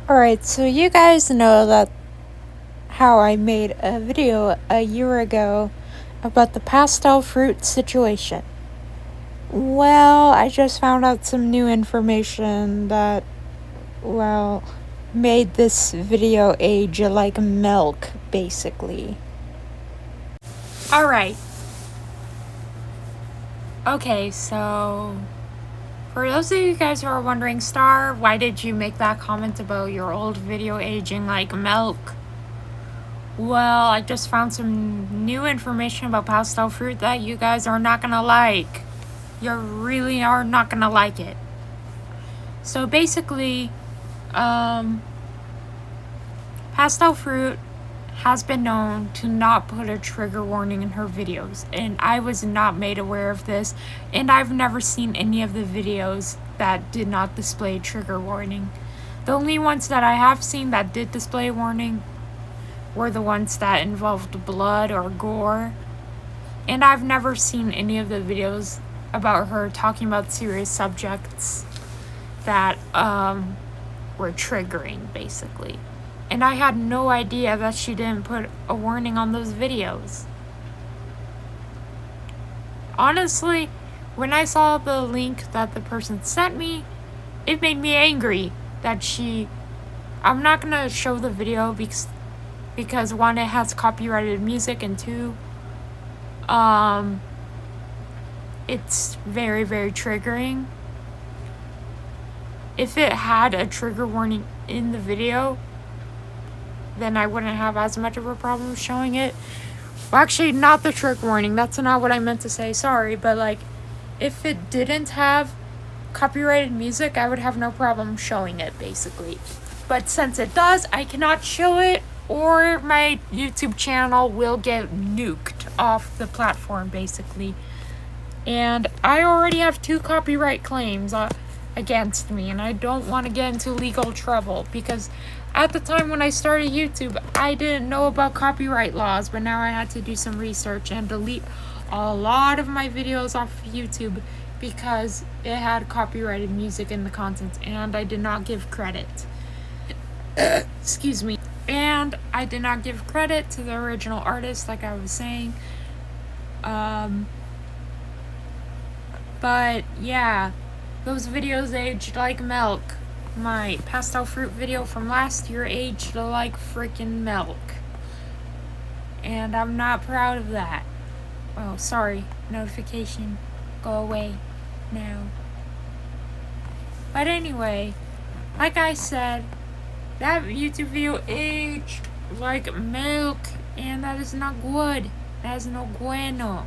Alright, so you guys know that how I made a video a year ago about the pastel fruit situation. Well, I just found out some new information that, made this video age like milk, basically. Alright. Okay, so for those of you guys who are wondering, Star, why did you make that comment about your old video aging like milk? Well, I just found some new information about pastel fruit that you guys are not gonna like. You really are not gonna like it. So basically, pastel fruit has been known to not put a trigger warning in her videos, and I was not made aware of this, and I've never seen any of the videos that did not display trigger warning. The only ones that I have seen that did display warning were the ones that involved blood or gore, and I've never seen any of the videos about her talking about serious subjects that were triggering, basically. And I had no idea that she didn't put a warning on those videos. Honestly, when I saw the link that the person sent me, it made me angry that I'm not gonna show the video because one, it has copyrighted music, and two, it's very, very triggering. If it had a trigger warning in the video, then I wouldn't have as much of a problem showing it. Well, actually, not the trigger warning. That's not what I meant to say. Sorry, but like, if it didn't have copyrighted music, I would have no problem showing it, basically. But since it does, I cannot show it, or my YouTube channel will get nuked off the platform, basically. And I already have 2 copyright claims against me, and I don't want to get into legal trouble, because at the time when I started YouTube, I didn't know about copyright laws, but now I had to do some research and delete a lot of my videos off YouTube because it had copyrighted music in the content, and I did not give credit. Excuse me. And I did not give credit to the original artist, like I was saying. But yeah, those videos aged like milk. My pastel fruit video from last year aged like freaking milk. And I'm not proud of that. Oh, sorry. Notification. Go away now. But anyway, like I said, that YouTube video aged like milk, and that is not good. That is no bueno.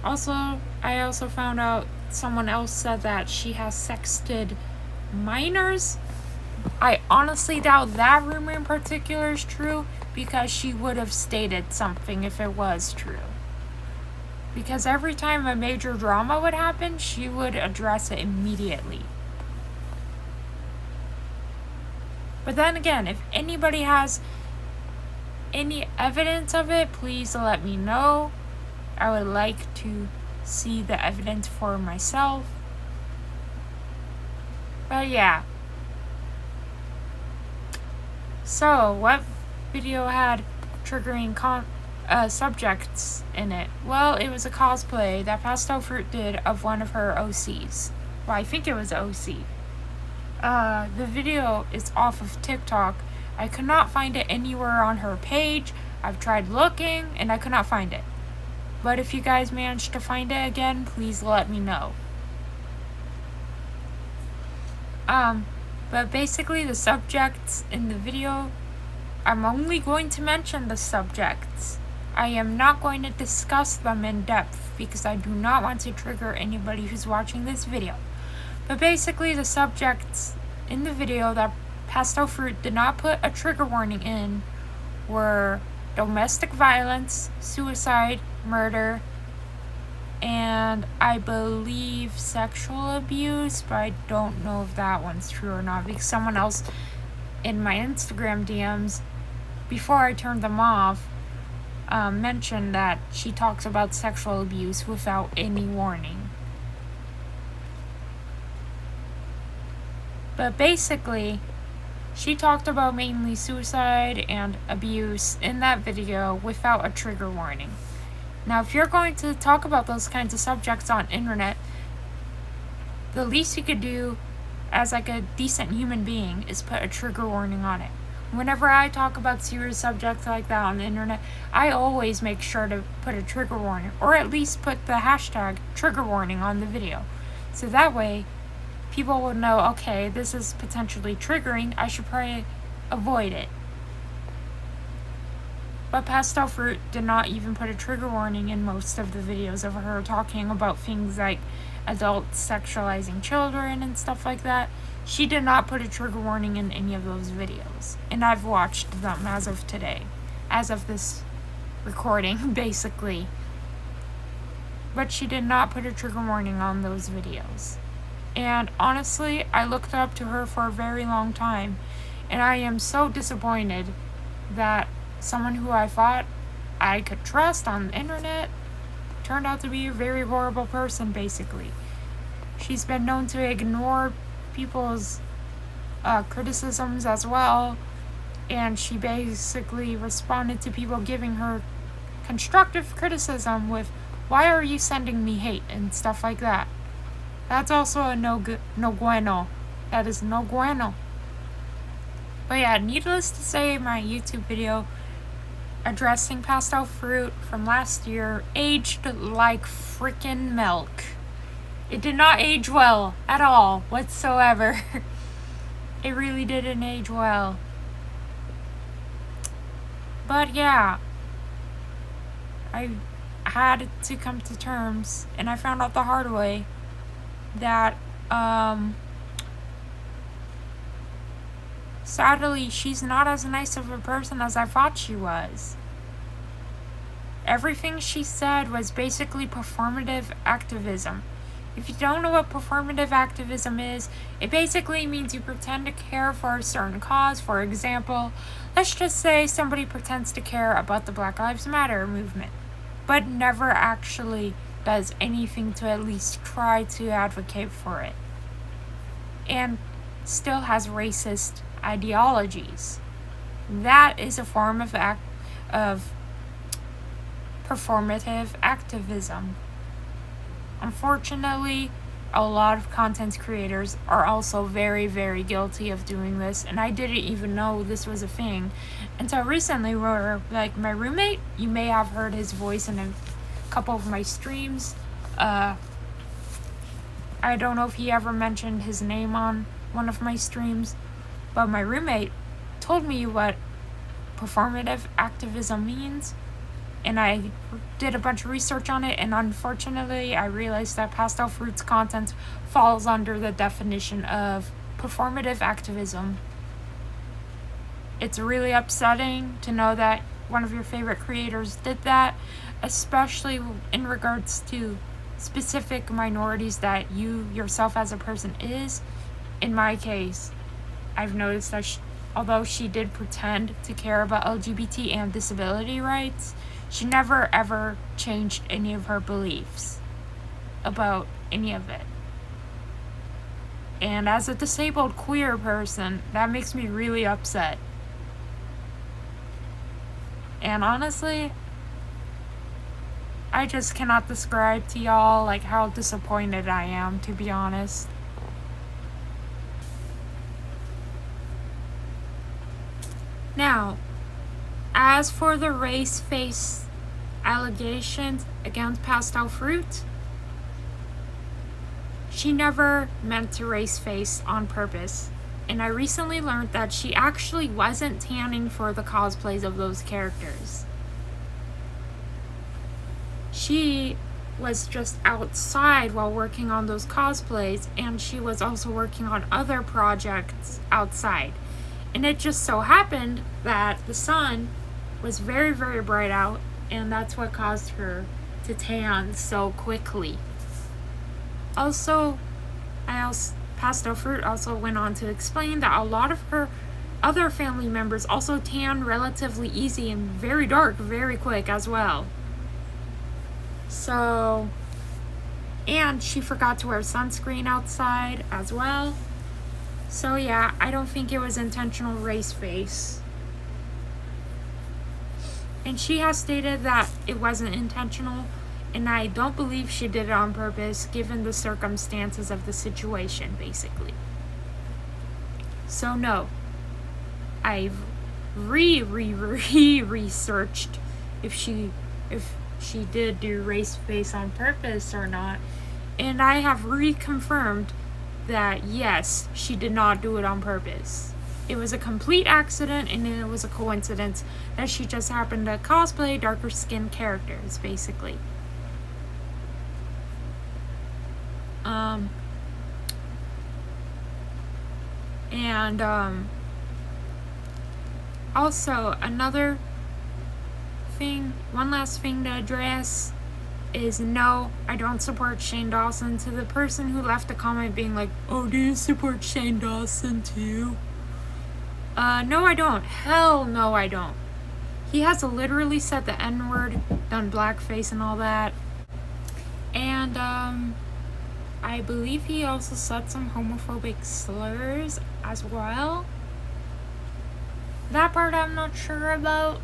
Also, I also found out someone else said that she has sexted minors. I honestly doubt that rumor in particular is true, because she would have stated something if it was true. Because every time a major drama would happen, she would address it immediately. But then again, if anybody has any evidence of it, please let me know. I would like to see the evidence for myself. But yeah. So, what video had triggering subjects in it? Well, it was a cosplay that Pastel Fruit did of one of her OCs. Well, I think it was OC. The video is off of TikTok. I could not find it anywhere on her page. I've tried looking, and I could not find it. But if you guys manage to find it again, please let me know. But basically the subjects in the video, I'm only going to mention the subjects. I am not going to discuss them in depth because I do not want to trigger anybody who's watching this video. But basically the subjects in the video that Pastel Fruit did not put a trigger warning in were domestic violence, suicide, murder, and I believe sexual abuse, but I don't know if that one's true or not, because someone else in my Instagram DMs, before I turned them off, mentioned that she talks about sexual abuse without any warning. But basically, She talked about mainly suicide and abuse in that video without a trigger warning. Now, if you're going to talk about those kinds of subjects on internet, the least you could do as like a decent human being is put a trigger warning on it. Whenever I talk about serious subjects like that on the internet, I always make sure to put a trigger warning, or at least put the hashtag trigger warning on the video. So that way, people will know, okay, this is potentially triggering, I should probably avoid it. But pastel.fruit did not even put a trigger warning in most of the videos of her talking about things like adults sexualizing children and stuff like that. She did not put a trigger warning in any of those videos. And I've watched them as of today. As of this recording, basically. But she did not put a trigger warning on those videos. And honestly, I looked up to her for a very long time. And I am so disappointed that someone who I thought I could trust on the internet turned out to be a very horrible person, basically. She's been known to ignore people's criticisms as well, and she basically responded to people giving her constructive criticism with, "Why are you sending me hate?" and stuff like that. That's also a no bueno. That is no bueno. But yeah, needless to say, my YouTube video addressing pastel.fruit from last year aged like freaking milk. It did not age well at all, whatsoever. It really didn't age well. But yeah, I had to come to terms, and I found out the hard way that, sadly, she's not as nice of a person as I thought she was. Everything she said was basically performative activism. If you don't know what performative activism is, it basically means you pretend to care for a certain cause. For example, let's just say somebody pretends to care about the Black Lives Matter movement, but never actually does anything to at least try to advocate for it, and still has racist ideologies. That is a form of performative activism. Unfortunately, a lot of content creators are also very, very guilty of doing this, and I didn't even know this was a thing until recently, where, like, my roommate, you may have heard his voice in a couple of my streams. I don't know if he ever mentioned his name on one of my streams, but my roommate told me what performative activism means, and I did a bunch of research on it, and unfortunately I realized that pastel.fruit's content falls under the definition of performative activism. It's really upsetting to know that one of your favorite creators did that, especially in regards to specific minorities that you yourself as a person is. In my case, I've noticed that although she did pretend to care about LGBT and disability rights, she never ever changed any of her beliefs about any of it. And as a disabled queer person, that makes me really upset. And honestly, I just cannot describe to y'all like how disappointed I am, to be honest. Now, as for the race-based allegations against pastel.fruit, she never meant to race-face on purpose. And I recently learned that she actually wasn't tanning for the cosplays of those characters. She was just outside while working on those cosplays, and she was also working on other projects outside. And it just so happened that the sun was very, very bright out, and that's what caused her to tan so quickly. Also, pastel.fruit also went on to explain that a lot of her other family members also tan relatively easy and very dark, very quick as well. So, and she forgot to wear sunscreen outside as well. So yeah, I don't think it was intentional race face. And she has stated that it wasn't intentional, and I don't believe she did it on purpose given the circumstances of the situation, basically. So no, I've researched if she did do race face on purpose or not, and I have reconfirmed that yes, she did not do it on purpose. It was a complete accident, and it was a coincidence that she just happened to cosplay darker skinned characters, basically. Also, another thing, one last thing to address is no, I don't support Shane Dawson. To the person who left a comment being like, oh, do you support Shane Dawson too? No, I don't. Hell no, I don't. He has literally said the N-word, done blackface and all that. And, I believe he also said some homophobic slurs as well. That part I'm not sure about,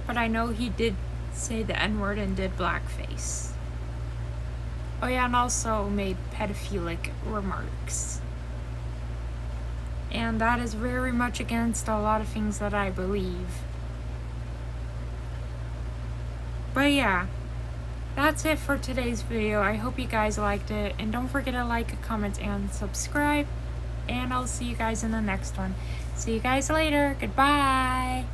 but I know he did say the N-word and did blackface. Oh yeah, and also made pedophilic remarks. And that is very much against a lot of things that I believe. But yeah, that's it for today's video. I hope you guys liked it. And don't forget to like, comment, and subscribe. And I'll see you guys in the next one. See you guys later. Goodbye.